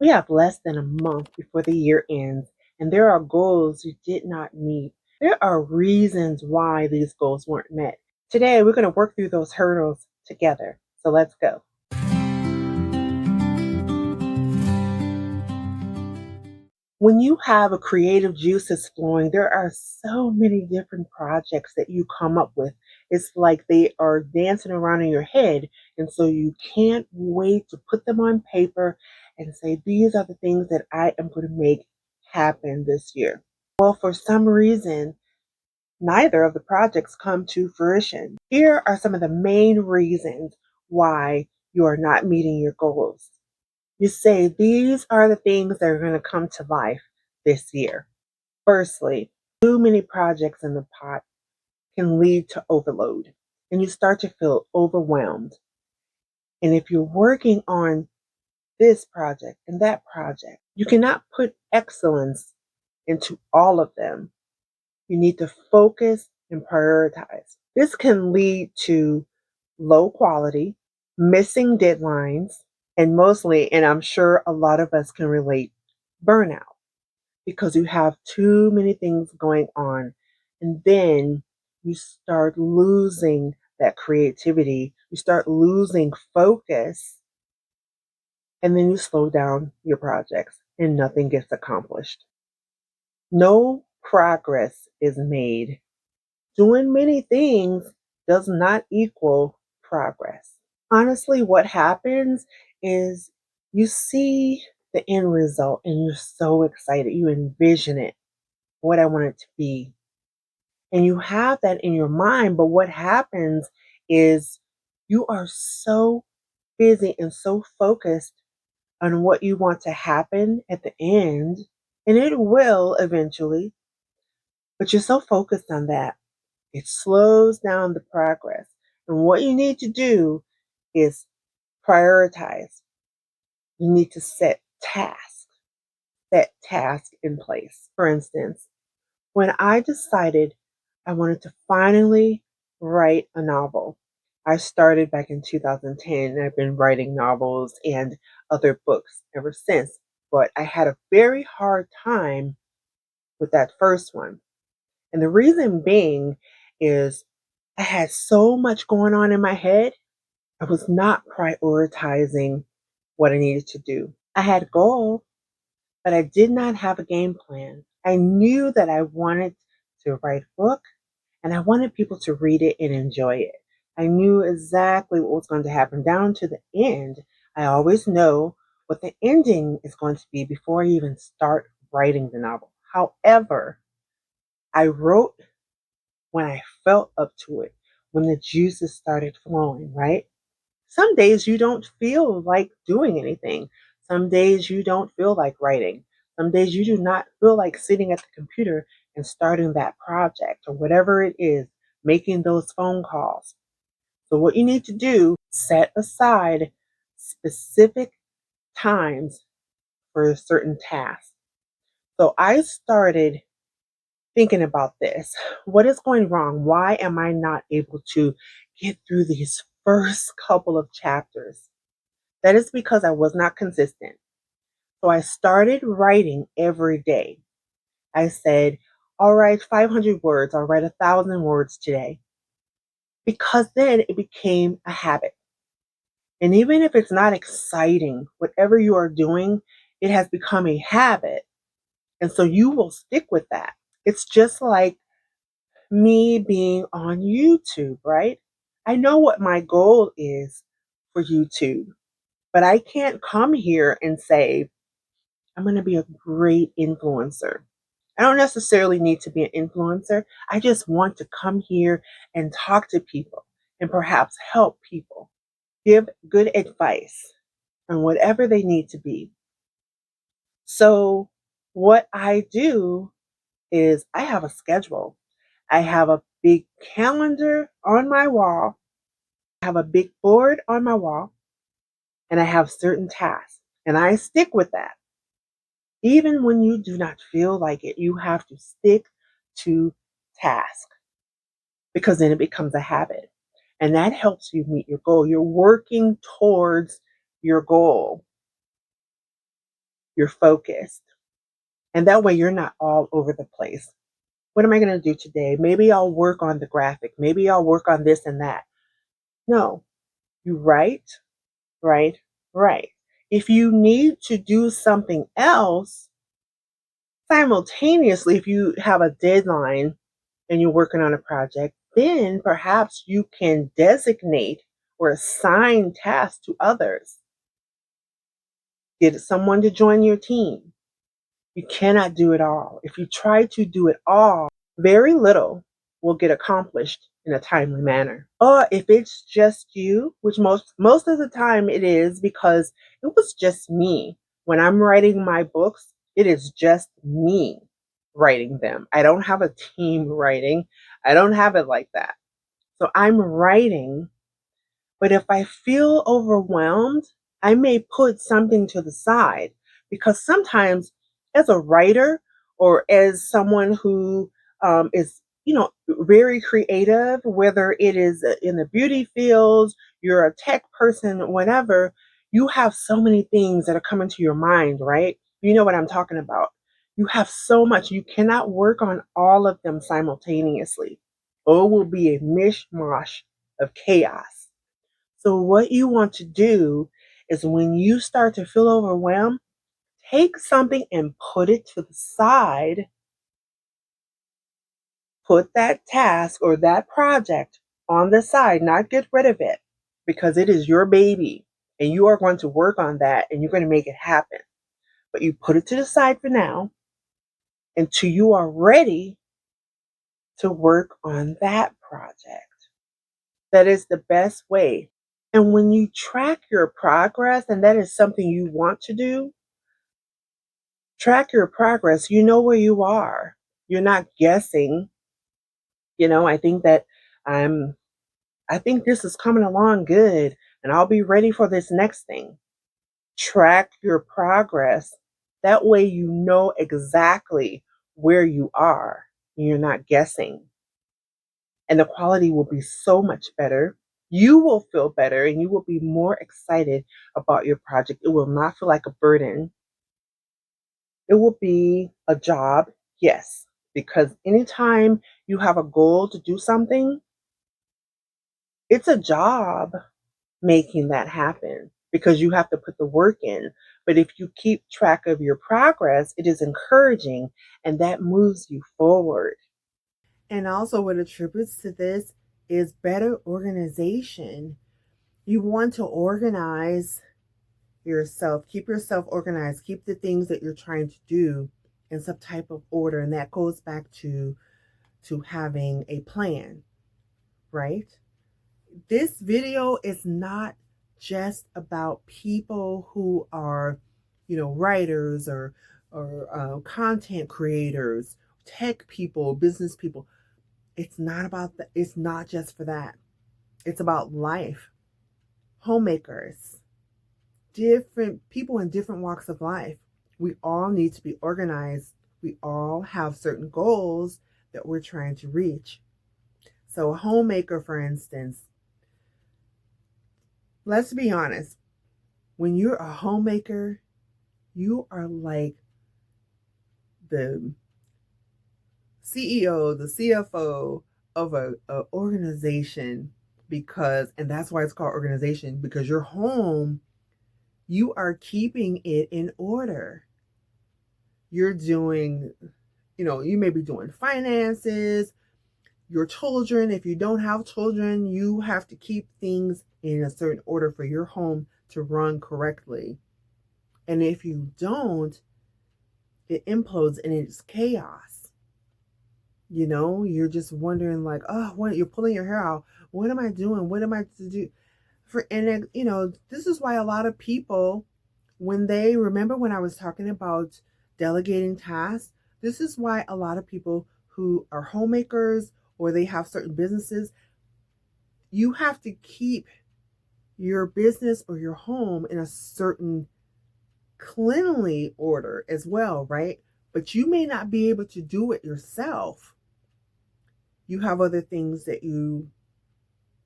We have less than a month before the year ends, and there are goals you did not meet. There are reasons why these goals weren't met. Today, we're going to work through those hurdles together. So let's go. When you have a creative juices flowing, there are so many different projects that you come up with. It's like they are dancing around in your head. And so you can't wait to put them on paper and say, these are the things that I am going to make happen this year. Well, for some reason, neither of the projects come to fruition. Here are some of the main reasons why you are not meeting your goals. You say these are the things that are going to come to life this year. Firstly, too many projects in the pot can lead to overload, and you start to feel overwhelmed. And if you're working on this project and that project, you cannot put excellence into all of them. You need to focus and prioritize. This can lead to low quality, missing deadlines, and mostly, and I'm sure a lot of us can relate, burnout, because you have too many things going on. And then you start losing that creativity, you start losing focus, and then you slow down your projects and nothing gets accomplished. No progress is made. Doing many things does not equal progress. Honestly, what happens is you see the end result and you're so excited. You envision it, what I want it to be. And you have that in your mind. But what happens is you are so busy and so focused on what you want to happen at the end. And it will eventually, but you're so focused on that. It slows down the progress. And what you need to do is prioritize. You need to set tasks in place. For instance, when I decided I wanted to finally write a novel, I started back in 2010 and I've been writing novels and other books ever since. But I had a very hard time with that first one. And the reason being is I had so much going on in my head. I was not prioritizing what I needed to do. I had a goal, but I did not have a game plan. I knew that I wanted to write a book and I wanted people to read it and enjoy it. I knew exactly what was going to happen down to the end. I always know what the ending is going to be before I even start writing the novel. However, I wrote when I felt up to it, when the juices started flowing, right? Some days you don't feel like doing anything. Some days you don't feel like writing. Some days you do not feel like sitting at the computer and starting that project or whatever it is, making those phone calls. So, what you need to do, set aside specific times for a certain task. So, I started thinking about this. What is going wrong? Why am I not able to get through these first couple of chapters? That is because I was not consistent. So I started writing every day. I said, I'll write 500 words, I'll write 1,000 words today. Because then it became a habit. And even if it's not exciting, whatever you are doing, it has become a habit. And so you will stick with that. It's just like me being on YouTube, right? I know what my goal is for YouTube, but I can't come here and say, I'm going to be a great influencer. I don't necessarily need to be an influencer. I just want to come here and talk to people and perhaps help people, give good advice on whatever they need to be. So, what I do is I have a schedule. I have a big calendar on my wall. I have a big board on my wall, and I have certain tasks, and I stick with that. Even when you do not feel like it, you have to stick to task because then it becomes a habit. And that helps you meet your goal. You're working towards your goal. You're focused. And that way you're not all over the place. What am I going to do today? Maybe I'll work on the graphic. Maybe I'll work on this and that. No, you write, write, write. If you need to do something else simultaneously, if you have a deadline and you're working on a project, then perhaps you can designate or assign tasks to others. Get someone to join your team. You cannot do it all. If you try to do it all, very little will get accomplished in a timely manner. Or if it's just you, which most of the time it is, because it was just me. When I'm writing my books, it is just me writing them. I don't have a team writing. I don't have it like that. So I'm writing, but if I feel overwhelmed, I may put something to the side, because sometimes as a writer or as someone who is, very creative, whether it is in the beauty field, you're a tech person, whatever, you have so many things that are coming to your mind, right? You know what I'm talking about. You have so much. You cannot work on all of them simultaneously, or it will be a mishmash of chaos. So, what you want to do is when you start to feel overwhelmed, take something and put it to the side. Put that task or that project on the side, not get rid of it, because it is your baby and you are going to work on that and you're going to make it happen. But you put it to the side for now until you are ready to work on that project. That is the best way. And when you track your progress, and that is something you want to do, track your progress. You know where you are. You're not guessing. I think that I'm I think this is coming along good and I'll be ready for this next thing. Track your progress. That way you know exactly where you are. You're not guessing. And the quality will be so much better. You will feel better and you will be more excited about your project. It will not feel like a burden. It will be a job, yes, because anytime you have a goal to do something, it's a job making that happen because you have to put the work in. But if you keep track of your progress, it is encouraging and that moves you forward. And also, what attributes to this is better organization. You want to organize yourself, keep yourself organized, keep the things that you're trying to do in some type of order. And that goes back to having a plan, right? This video is not just about people who are, writers or content creators, tech people, business people. It's not about that. It's not just for that. It's about life, homemakers, different people in different walks of life. We all need to be organized. We all have certain goals that we're trying to reach. So, a homemaker, for instance, let's be honest, when you're a homemaker, you are like the CEO, the CFO of a organization, and that's why it's called organization, because your home, you are keeping it in order. You're doing, you may be doing finances, your children. If you don't have children, you have to keep things in a certain order for your home to run correctly. And if you don't, it implodes and it's chaos. You're just wondering like, oh, what, you're pulling your hair out. What am I doing? What am I to do? This is why a lot of people, when they remember when I was talking about delegating tasks, this is why a lot of people who are homemakers or they have certain businesses, you have to keep your business or your home in a certain cleanly order as well, right? But you may not be able to do it yourself. You have other things that you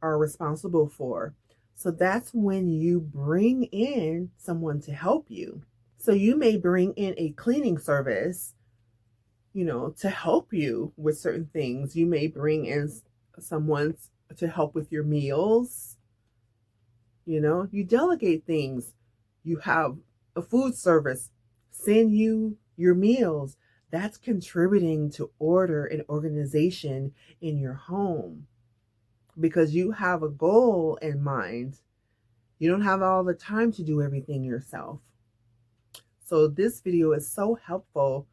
are responsible for. So that's when you bring in someone to help you. So you may bring in a cleaning service, to help you with certain things. You may bring in someone to help with your meals. You delegate things. You have a food service send you your meals. That's contributing to order and organization in your home because you have a goal in mind. You don't have all the time to do everything yourself. So this video is so helpful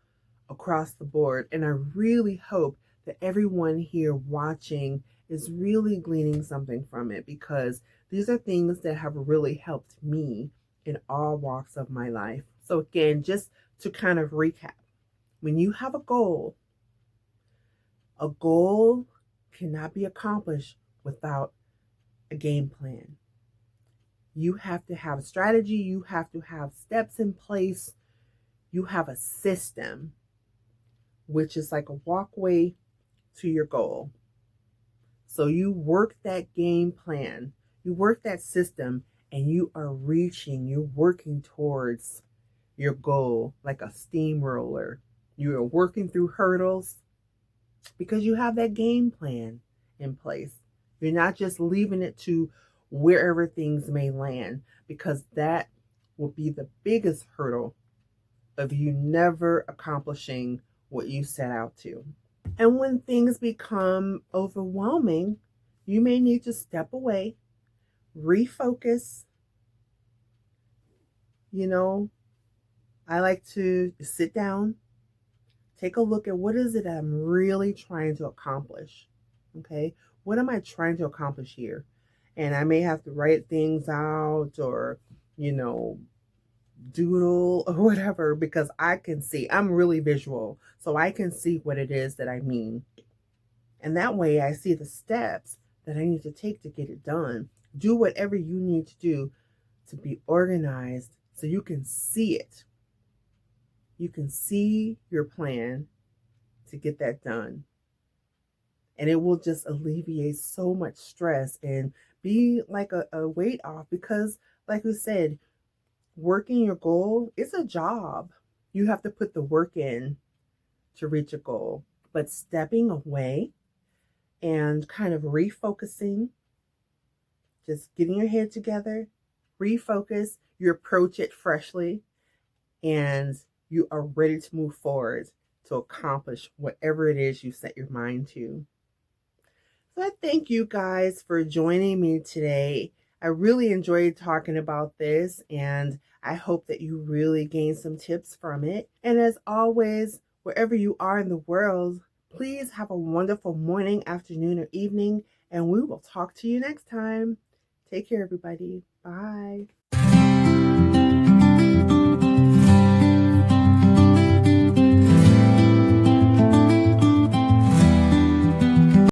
across the board, and I really hope that everyone here watching is really gleaning something from it, because these are things that have really helped me in all walks of my life. So again, just to kind of recap, when you have a goal cannot be accomplished without a game plan. You have to have a strategy, you have to have steps in place, you have a system, which is like a walkway to your goal. So you work that game plan, you work that system, and you're working towards your goal like a steamroller. You are working through hurdles because you have that game plan in place. You're not just leaving it to wherever things may land, because that will be the biggest hurdle of you never accomplishing what you set out to. And when things become overwhelming, you may need to step away, refocus. I like to sit down, take a look at what is it I'm really trying to accomplish. Okay, what am I trying to accomplish here? And I may have to write things out or, doodle or whatever, because I can see, I'm really visual, so I can see what it is that I mean. And that way I see the steps that I need to take to get it done. Do whatever you need to do to be organized so you can see it. You can see your plan to get that done. And it will just alleviate so much stress and be like a weight off, because like we said, working your goal is a job. You have to put the work in to reach a goal. But stepping away and kind of refocusing, just getting your head together, refocus, you approach it freshly, and you are ready to move forward to accomplish whatever it is you set your mind to. So I thank you guys for joining me today. I really enjoyed talking about this, and I hope that you really gained some tips from it. And as always, wherever you are in the world, please have a wonderful morning, afternoon, or evening, and we will talk to you next time. Take care, everybody. Bye.